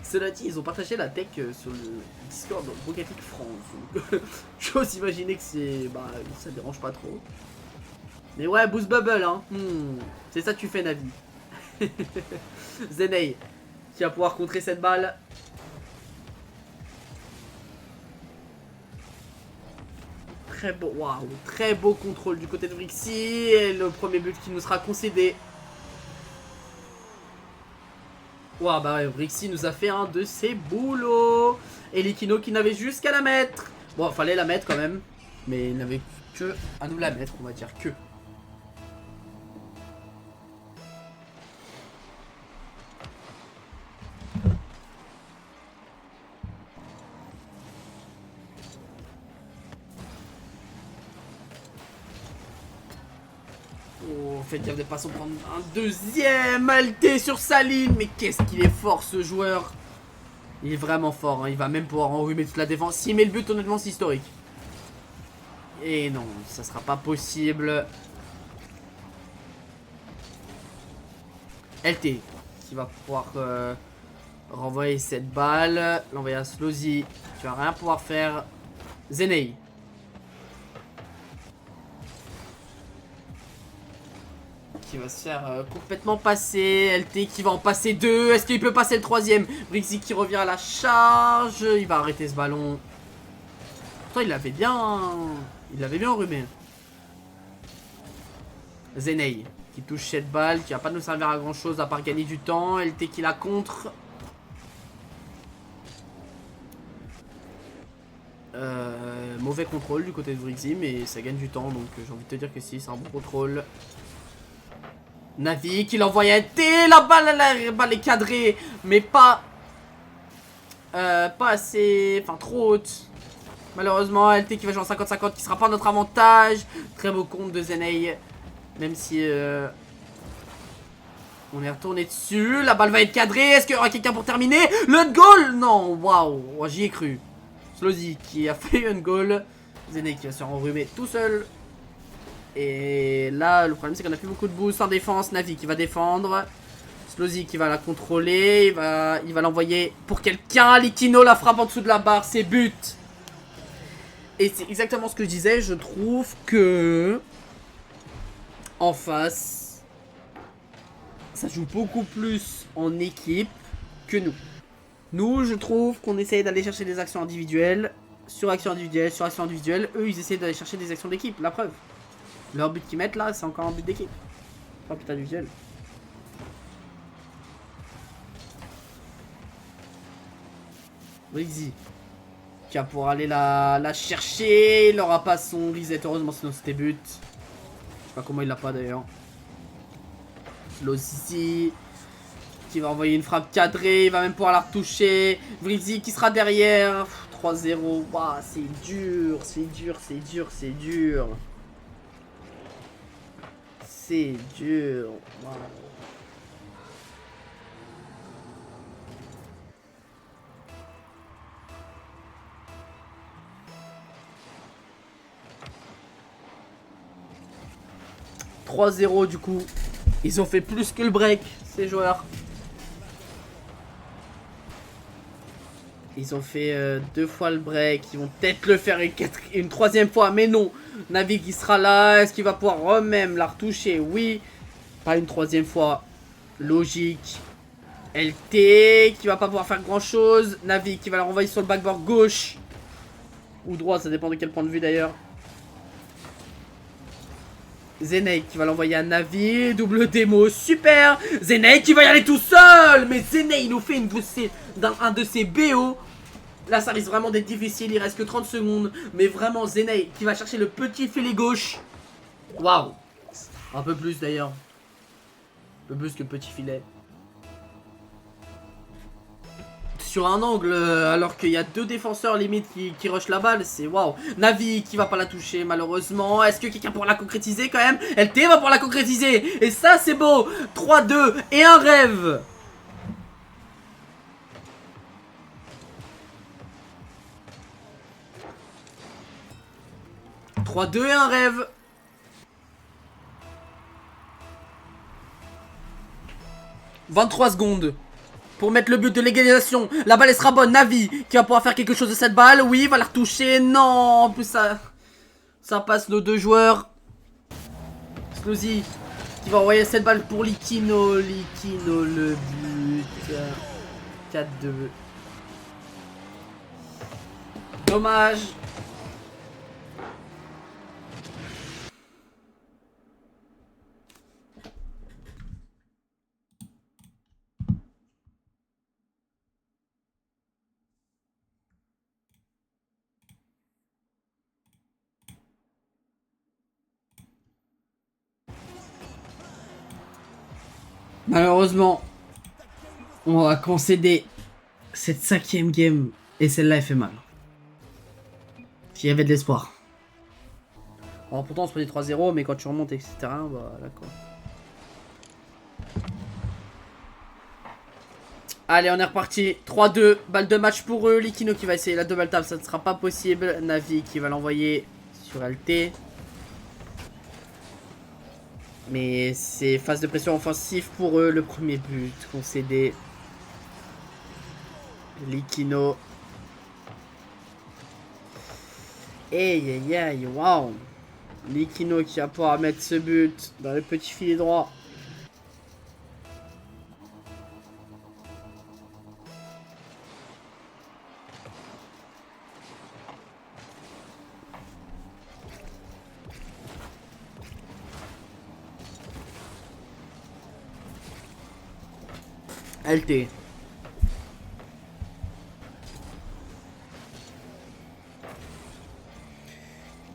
Cela dit, ils ont partagé la tech sur le Discord de Rocket League France. J'ose imaginer que c'est. Bah, ça dérange pas trop. Mais ouais, boost bubble, hein. C'est ça que tu fais, Navi. Zenei qui va pouvoir contrer cette balle. Très beau, waouh, très beau contrôle du côté de Brixie. Et le premier but qui nous sera concédé. Waouh, bah ouais, Brixie nous a fait un de ses boulots. Et Likino qui n'avait juste qu'à la mettre. Bon, fallait la mettre quand même. Mais il n'avait que à nous la mettre, on va dire que. Oh, faites gaffe de pas s'en prendre un deuxième. LT sur sa ligne. Mais qu'est-ce qu'il est fort, ce joueur. Il est vraiment fort, hein. Il va même pouvoir enrhumer toute la défense. S'il met le but, honnêtement, c'est historique. Et non, ça sera pas possible. LT qui va pouvoir renvoyer cette balle. L'envoyer à Slowzy qui va rien pouvoir faire. Zenei qui va se faire complètement passer. LT qui va en passer deux. Est-ce qu'il peut passer le troisième? Brixie qui revient à la charge. Il va arrêter ce ballon. Pourtant, il l'avait bien enrhumé. Zenei qui touche cette balle, qui va pas nous servir à grand chose à part gagner du temps. LT qui la contre. Mauvais contrôle du côté de Brixie, mais ça gagne du temps, donc j'ai envie de te dire que si, c'est un bon contrôle. Navi qui l'envoie à LT, la balle est cadrée, mais pas assez, enfin trop haute. Malheureusement, LT qui va jouer en 50-50, qui sera pas notre avantage. Très beau compte de Zenei, même si on est retourné dessus. La balle va être cadrée. Est-ce qu'il y aura quelqu'un pour terminer? Le goal? Non, waouh, j'y ai cru. Slowzy qui a fait un goal. Zenei qui va se faire enrhumer tout seul. Et là, le problème c'est qu'on a plus beaucoup de boost en défense. Navi qui va défendre. Slozy qui va la contrôler. Il va l'envoyer pour quelqu'un. Likino la frappe en dessous de la barre. C'est but. Et c'est exactement ce que je disais. Je trouve que en face, ça joue beaucoup plus en équipe que nous. Nous, je trouve qu'on essaye d'aller chercher des actions individuelles. Sur action individuelle, sur action individuelle. Eux, ils essaient d'aller chercher des actions d'équipe. La preuve. Leur but qu'ils mettent là, c'est encore un but d'équipe. Pas but individuel. Easy. Qui va pouvoir aller la chercher. Il n'aura pas son reset. Heureusement, sinon c'était but. Je sais pas comment il l'a pas d'ailleurs. Slozy qui va envoyer une frappe cadrée. Il va même pouvoir la retoucher. Vrizy qui sera derrière. 3-0. Waouh, c'est dur. C'est dur. C'est dur. C'est dur. C'est dur. Wow. « 3-0 du coup. Ils ont fait plus que le break, ces joueurs. Ils ont fait 2 fois le break. Ils vont peut-être le faire une troisième fois. Mais non. Navi qui sera là. Est-ce qu'il va pouvoir même la retoucher? Oui. Pas une troisième fois. Logique. LT qui va pas pouvoir faire grand chose. Navi qui va la renvoyer sur le backboard gauche. Ou droit, ça dépend de quel point de vue d'ailleurs. Zeneï qui va l'envoyer à Navi. Double démo, super. Zeneï qui va y aller tout seul. Mais Zeneï il nous fait un de ses BO. Là ça risque vraiment d'être difficile. Il reste que 30 secondes. Mais vraiment Zeneï qui va chercher le petit filet gauche. Waouh. Un peu plus d'ailleurs. Un peu plus que petit filet. Sur un angle alors qu'il y a 2 défenseurs limite qui rushent la balle, c'est waouh. Navi qui va pas la toucher malheureusement. Est-ce que quelqu'un pourra la concrétiser quand même? LT va pouvoir la concrétiser. Et ça c'est beau. 3-2 et un rêve. « 3-2 et un rêve. » 23 secondes. Pour mettre le but de l'égalisation. La balle elle sera bonne. Navi qui va pouvoir faire quelque chose de cette balle. Oui, il va la retoucher. Non, en plus ça passe nos 2 joueurs. Slozy qui va envoyer cette balle pour Likino. Likino le but. 4-2. Dommage. Malheureusement, on va concéder cette 5e game. Et celle-là, elle fait mal. Il y avait de l'espoir. Alors pourtant, on se prenait 3-0, mais quand tu remontes, etc., bah là quoi. Allez, on est reparti. 3-2, balle de match pour eux. Likino qui va essayer la double tap, ça ne sera pas possible. Navi qui va l'envoyer sur LT. Mais c'est phase de pression offensive pour eux. Le premier but concédé. Likino. Aïe aïe aïe, waouh. Likino qui va pouvoir mettre ce but dans le petit filet droit. LT.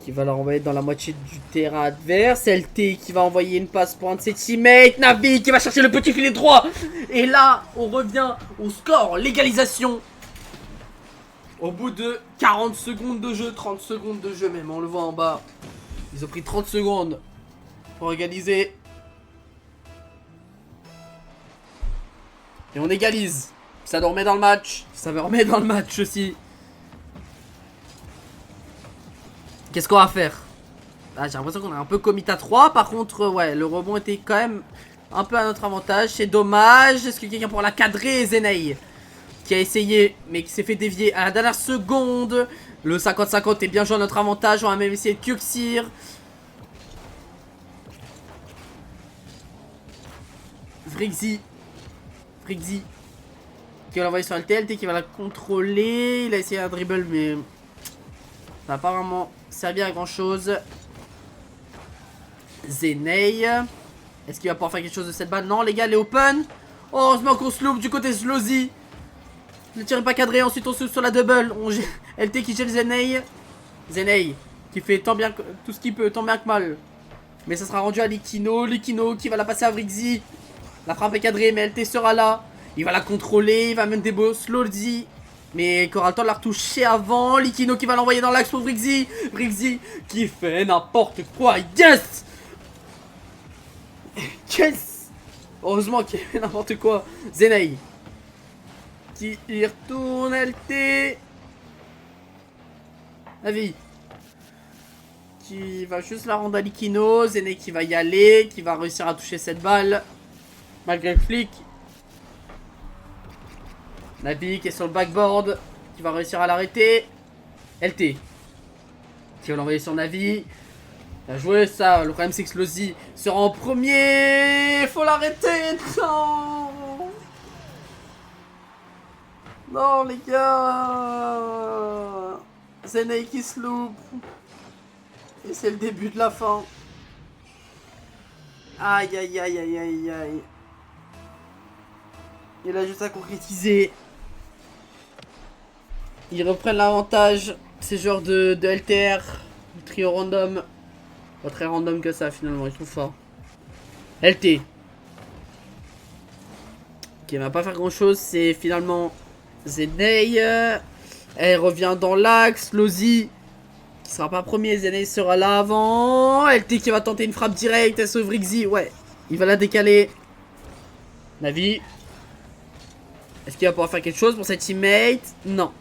Qui va la renvoyer dans la moitié du terrain adverse. LT qui va envoyer une passe pour un de ses teammates. Navi qui va chercher le petit filet droit. Et là, on revient au score. L'égalisation. Au bout de 40 secondes de jeu, 30 secondes de jeu même, on le voit en bas. Ils ont pris 30 secondes pour égaliser. Et on égalise. Ça nous remet dans le match. Ça me remet dans le match aussi. Qu'est-ce qu'on va faire? Ah, j'ai l'impression qu'on a un peu commit à 3. Par contre, ouais, le rebond était quand même un peu à notre avantage. C'est dommage. Est-ce que quelqu'un pourra la cadrer? Zenei qui a essayé, mais qui s'est fait dévier à la dernière seconde. Le 50-50 est bien joué à notre avantage. On va même essayer de Kuxir. Vrixi qui va l'envoyer sur LT qui va la contrôler. Il a essayé un dribble, mais ça n'a pas vraiment servi à grand chose. Zenei, est-ce qu'il va pouvoir faire quelque chose de cette balle? Non, les gars, elle est open. Oh, heureusement qu'on se loupe du côté Slowzy. Ne tirez pas cadré, ensuite on se sur la double. LT qui gèle Zenei. Zenei qui fait tant bien tout ce qu'il peut, tant bien que mal. Mais ça sera rendu à Likino. Likino qui va la passer à Vrixi. La frappe est cadrée, mais LT sera là. Il va la contrôler, il va mettre des beaux Slowzy. Mais qu'aura le temps de la retoucher avant. Likino qui va l'envoyer dans l'axe pour Vrixi. Vrixi qui fait n'importe quoi. Yes! Yes! Heureusement qu'il fait n'importe quoi. Zenei qui y retourne. LT. Navi qui va juste la rendre à Likino. Zenei qui va y aller, qui va réussir à toucher cette balle malgré le flic. Navi qui est sur le backboard, qui va réussir à l'arrêter. LT qui va l'envoyer sur Navi. Bien joué ça. Le problème c'est que Slowzy sera en premier. Faut l'arrêter. Non, non les gars. Zenei qui se loupe. Et c'est le début de la fin. Aïe aïe aïe aïe aïe aïe. Il a juste à concrétiser. Ils reprennent l'avantage. Ces joueurs de LTR. Le trio random. Pas très random que ça finalement. Ils sont forts. LT. Qui va pas faire grand chose. C'est finalement Zenei. Elle revient dans l'axe. Slowzy qui sera pas premier. Zenei sera là avant. LT qui va tenter une frappe directe. Elle sauve Vrixi. Ouais. Il va la décaler. Navi. Est-ce qu'il va pouvoir faire quelque chose pour sa teammate? Non.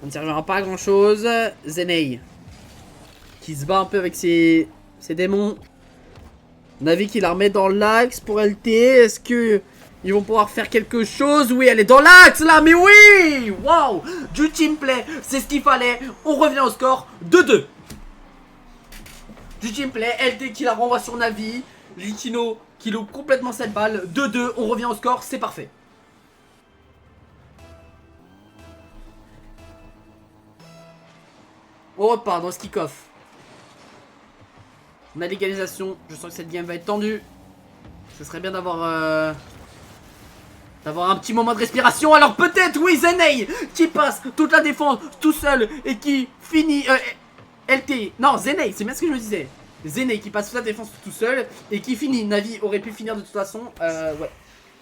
Ça ne servira pas à grand chose. Zenei qui se bat un peu avec ses démons. Navi qui la remet dans l'axe pour LT. Est-ce que ils vont pouvoir faire quelque chose? Oui, elle est dans l'axe là, mais oui! Waouh! Du team play, c'est ce qu'il fallait. On revient au score 2-2. Du team play, LT qui la renvoie sur Navi. Likino qui loupe complètement cette balle. 2-2, on revient au score, c'est parfait. On repart dans ce kick-off. On a l'égalisation. Je sens que cette game va être tendue. Ce serait bien d'avoir un petit moment de respiration. Alors peut-être, oui, Zenei qui passe toute la défense tout seul et qui finit... LT. Non, Zenei, c'est bien ce que je me disais. Zenei qui passe toute la défense tout seul et qui finit. Navi aurait pu finir de toute façon. Ouais.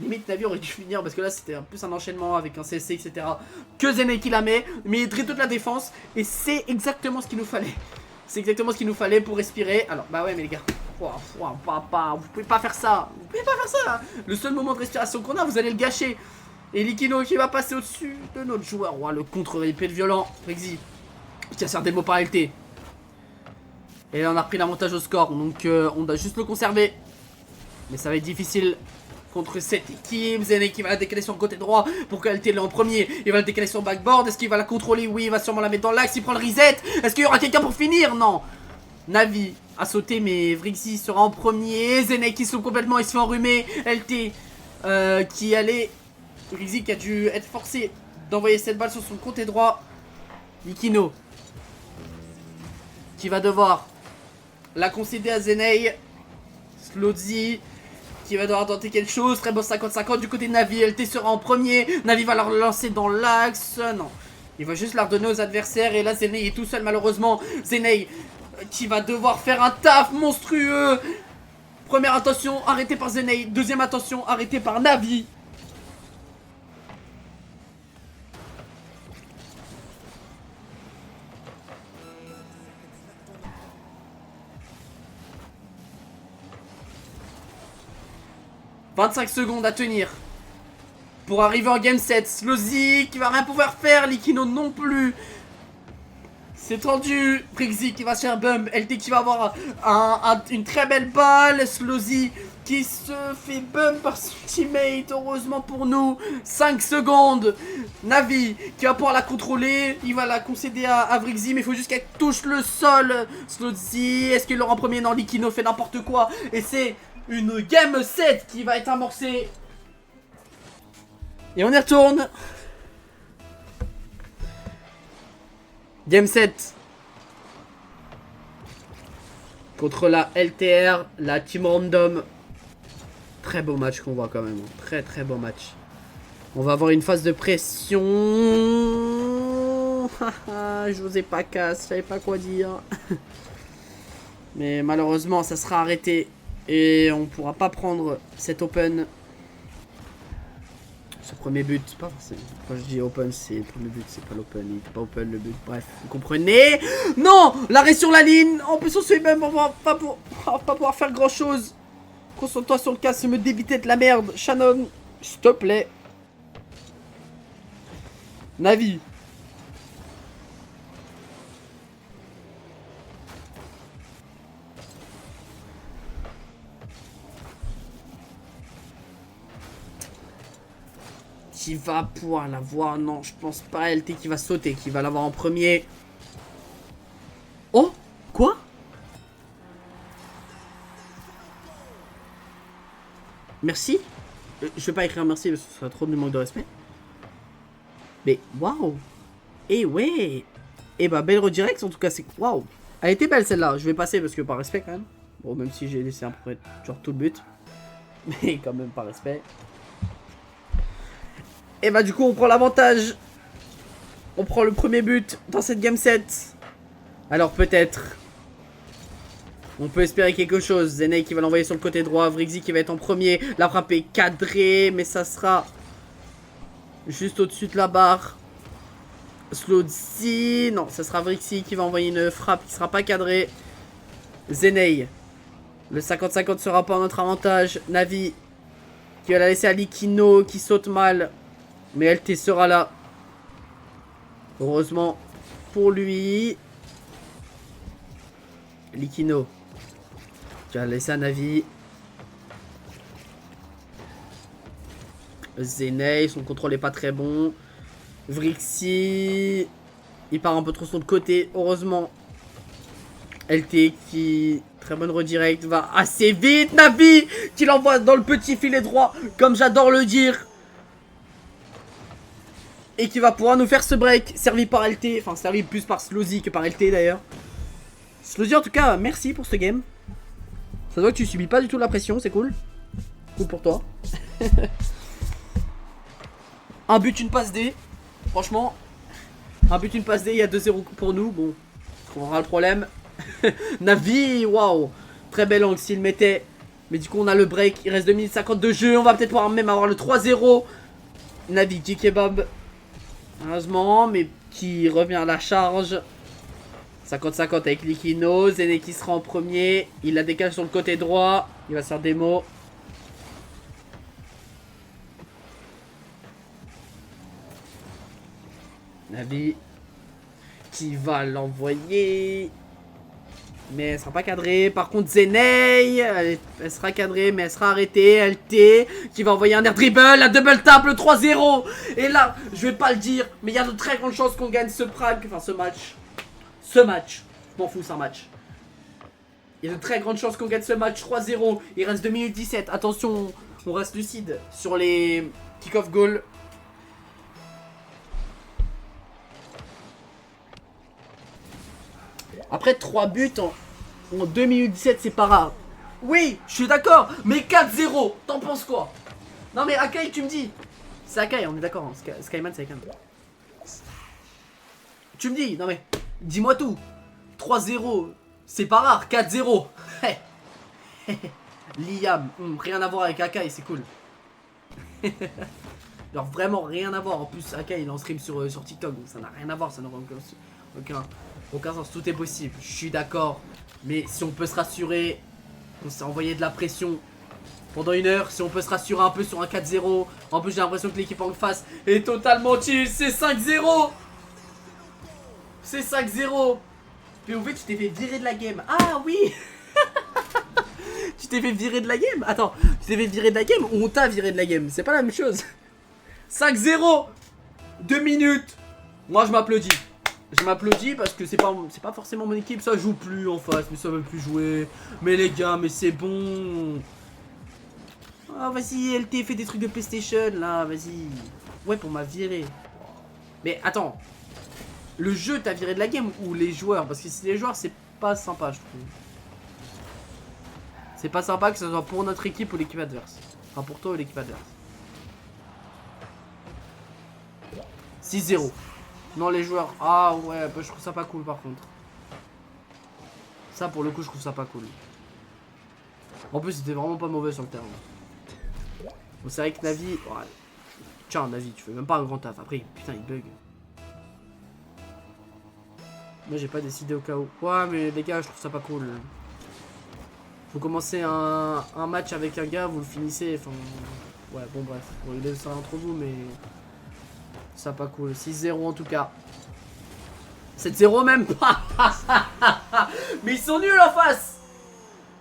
Limite Navi aurait dû finir parce que là c'était plus un enchaînement avec un CSC etc. Que Zenei qui la met, mais il drille toute la défense et c'est exactement ce qu'il nous fallait. C'est exactement ce qu'il nous fallait pour respirer. Alors bah ouais mais les gars, vous pouvez pas faire ça. Vous pouvez pas faire ça. Le seul moment de respiration qu'on a, vous allez le gâcher. Et Likino qui va passer au-dessus de notre joueur. Le contre-répé de violent. Vrixi qui a servi des mots par LT. Et là on a repris l'avantage au score. Donc on doit juste le conserver. Mais ça va être difficile contre cette équipe. Zenei qui va la décaler sur le côté droit pour que LT l'ait en premier. Il va la décaler sur le backboard. Est-ce qu'il va la contrôler? Oui, il va sûrement la mettre dans l'axe. Il prend le reset. Est-ce qu'il y aura quelqu'un pour finir? Non. Navi a sauté, mais Vrixi sera en premier. Zenei qui saute complètement. Il se fait enrhumer. LT qui allait. Vrixi qui a dû être forcé d'envoyer cette balle sur son côté droit. Likino qui va devoir la concéder à Zenei. Slowzy qui va devoir tenter quelque chose. Très beau 50-50 du côté de Navi. LT sera en premier. Navi va la relancer dans l'axe. Non. Il va juste la redonner aux adversaires. Et là, Zenei est tout seul malheureusement. Zenei qui va devoir faire un taf monstrueux. Première attention, arrêtée par Zenei. Deuxième attention, arrêtée par Navi. « 25 secondes à tenir pour arriver en game 7. Slowzy qui va rien pouvoir faire. Likino non plus. C'est tendu. Vrixi qui va se faire bump. LT qui va avoir une très belle balle. Slowzy qui se fait bump par son teammate, heureusement pour nous. 5 secondes. Navi qui va pouvoir la contrôler, il va la concéder à Vrixy, mais il faut juste qu'elle touche le sol. Slowzy, est-ce qu'il l'aura en premier? Non, Likino fait n'importe quoi. Et c'est une game 7 qui va être amorcée. Et on y retourne. Game 7. Contre la LTR, la Team Random. Très beau match qu'on voit quand même. Très très beau match. On va avoir une phase de pression. Je n'osais pas casse, je savais pas quoi dire. Mais malheureusement ça sera arrêté. Et on pourra pas prendre cet open. Ce premier but, pas forcément. Quand je dis open, c'est le premier but, c'est pas l'open. Il est pas open le but. Bref, vous comprenez. Non, l'arrêt sur la ligne. En plus on se fait même, on va pas pouvoir faire grand chose. Concentre-toi sur le cas, c'est me débiter de la merde. Shannon, s'il te plaît. Navi. Qui va pouvoir l'avoir? Non, je pense pas. LT qui va sauter, qui va l'avoir en premier. Oh, quoi? Merci. Je vais pas écrire merci parce que ce serait trop de manque de respect. Mais waouh. Et ouais. Et bah belle redirect en tout cas, c'est waouh. Elle était belle celle-là. Je vais passer parce que par respect quand même. Bon, même si j'ai laissé un peu genre tout le but. Mais quand même par respect. Et bah du coup on prend l'avantage. On prend le premier but dans cette game 7. Alors peut-être on peut espérer quelque chose. Zenei qui va l'envoyer sur le côté droit. Vrixy qui va être en premier. La frappe est cadrée. Mais ça sera juste au-dessus de la barre. Slowzy. Non, ça sera Vrixy qui va envoyer une frappe qui sera pas cadrée. Zenei. Le 50-50 sera pas en notre avantage. Navi qui va la laisser à Likino qui saute mal. Mais LT sera là. Heureusement pour lui. Likino. Tu vas laisser à Navi. Zenei, son contrôle est pas très bon. Vrixy. Il part un peu trop sur le côté. Heureusement. LT qui... Très bonne redirect. Va assez vite. Navi qui l'envoie dans le petit filet droit. Comme j'adore le dire. Et qui va pouvoir nous faire ce break. Servi par LT. Enfin, servi plus par Slowzy que par LT d'ailleurs. Slowzy en tout cas, merci pour ce game. Ça doit que tu subis pas du tout la pression, c'est cool. Cool pour toi. Un but, une passe D. Franchement, un but, une passe D, il y a 2-0 pour nous. Bon, on aura le problème. Navi, waouh. Très bel angle s'il mettait. Mais du coup, on a le break. Il reste 2 minutes 50 de jeu. On va peut-être pouvoir même avoir le 3-0. Navi, J-Kebab. Heureusement, mais qui revient à la charge. 50-50 avec Likino. Zenei qui sera en premier. Il la décale sur le côté droit. Il va se faire démo. Navi qui va l'envoyer. Mais elle sera pas cadrée. Par contre Zenei, elle sera cadrée mais elle sera arrêtée. LT qui va envoyer un air dribble. La double tap, le 3-0. Et là, je vais pas le dire, mais il y a de très grandes chances qu'on gagne ce Prague. Enfin ce match. Je m'en fous, c'est un match. Il y a de très grandes chances qu'on gagne ce match 3-0. Il reste 2 minutes 17. Attention, on reste lucide sur les kick-off goals. Après 3 buts en 2 minutes 17, c'est pas rare. Oui, je suis d'accord, mais 4-0, t'en penses quoi? Non mais Akai, tu me dis. C'est Akai, on est d'accord, hein. Skyman c'est Akai. Tu me dis, non mais, dis-moi tout. 3-0, c'est pas rare, 4-0. Liam, rien à voir avec Akai, c'est cool. Alors vraiment rien à voir. En plus Akai il est en stream sur TikTok, donc ça n'a rien à voir, ça n'aura aucun sens, tout est possible, je suis d'accord. Mais si on peut se rassurer, on s'est envoyé de la pression pendant 1 heure, si on peut se rassurer un peu sur un 4-0. En plus j'ai l'impression que l'équipe en face est totalement chill, c'est 5-0. C'est 5-0. POV, tu t'es fait virer de la game. Ah oui. Tu t'es fait virer de la game? Attends, tu t'es fait virer de la game ou on t'a viré de la game? C'est pas la même chose. 5-0 2 minutes. Moi je m'applaudis. Je m'applaudis parce que c'est pas forcément mon équipe. Ça joue plus en face, mais ça veut plus jouer. Mais les gars, mais c'est bon. Ah vas-y, LT fait des trucs de PlayStation là, vas-y. Ouais, pour m'a viré. Mais attends. Le jeu t'a viré de la game ou les joueurs? Parce que si les joueurs, c'est pas sympa, je trouve. C'est pas sympa que ce soit pour notre équipe ou l'équipe adverse. Enfin, pour toi ou l'équipe adverse. 6-0. Non, les joueurs. Ah ouais, bah, je trouve ça pas cool par contre. Ça, pour le coup, je trouve ça pas cool. En plus, c'était vraiment pas mauvais sur le terrain. Bon, c'est vrai que Navi. Ouais. Tiens, Navi, tu fais même pas un grand taf. Après, putain, il bug. Moi, j'ai pas décidé au cas où. Ouais, mais les gars, je trouve ça pas cool. Vous commencez un match avec un gars, vous le finissez. Enfin. Ouais, bon, bref. Bon, il est ça entre vous, mais. Ça pas cool. 6-0 en tout cas. 7-0 même pas. Mais ils sont nuls en face.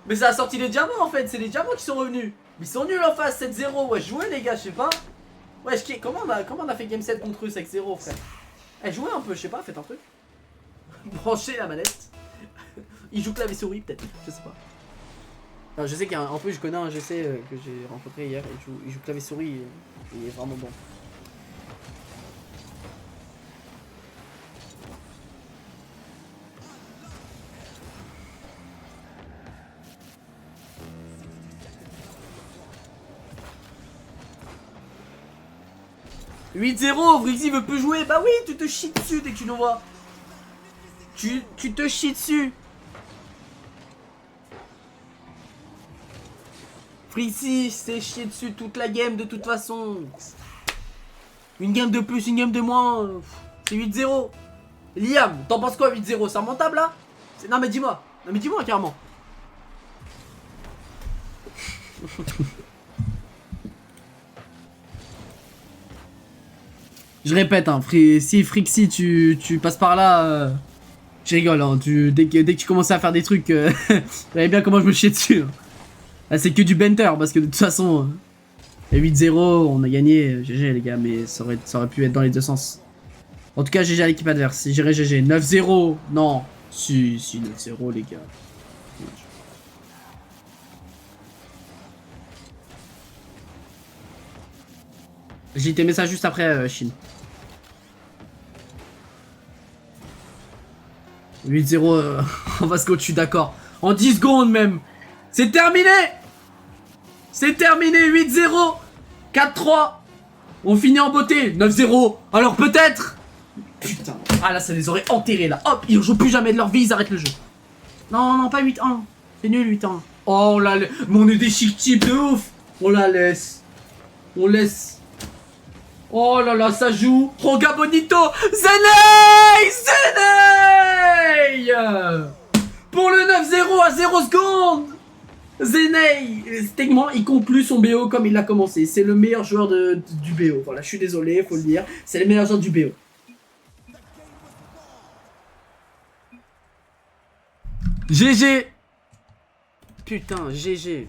Mais ça a sorti les diamants en fait. C'est les diamants qui sont revenus. Mais ils sont nuls en face. 7-0. Ouais, jouez les gars, je sais pas. Ouais, comment on a fait game 7 contre eux 5-0 frère? Eh, jouez un peu, je sais pas, faites un truc. Branchez la manette. Il joue clavier souris peut-être, je sais pas. Alors, je sais qu'en plus je connais un GC que j'ai rencontré hier. Il joue clavier souris et il est vraiment bon. « 8-0, Vrixy veut plus jouer. Bah oui, tu te chies dessus dès que tu nous vois. Tu te chies dessus. Vrixy s'est chié dessus toute la game de toute façon. Une game de plus, une game de moins. C'est 8-0. Liam, t'en penses quoi 8-0? C'est remontable là? Non mais dis-moi. Non mais dis-moi carrément. Je répète, hein, si Frixy tu passes par là, je rigole, hein, dès que tu commençais à faire des trucs, vous savez bien comment je me chiais dessus. Hein. Là c'est que du banter, parce que de toute façon, 8-0, on a gagné, GG les gars, mais ça aurait pu être dans les deux sens. En tout cas, GG à l'équipe adverse, j'irai GG. 9-0, non, si 9-0 les gars. J'ai tes messages juste après, Chine. 8-0, on va se go dessus, d'accord. En 10 secondes même. C'est terminé. C'est terminé, 8-0. 4-3. On finit en beauté, 9-0. Alors peut-être. Putain. Ah là, ça les aurait enterrés là. Hop, ils jouent plus jamais de leur vie, ils arrêtent le jeu. Non, non, pas 8-1. C'est nul, 8-1. Oh, on la laisse. Mais on est des chic types de ouf. On la laisse. On laisse. Oh là là, ça joue. Roga Bonito. Zenei. Pour le 9-0 à 0 secondes. Zenei, techniquement, il conclut son BO comme il l'a commencé. C'est le meilleur joueur du BO. Voilà, je suis désolé, faut le dire. C'est le meilleur joueur du BO. GG. Putain, GG.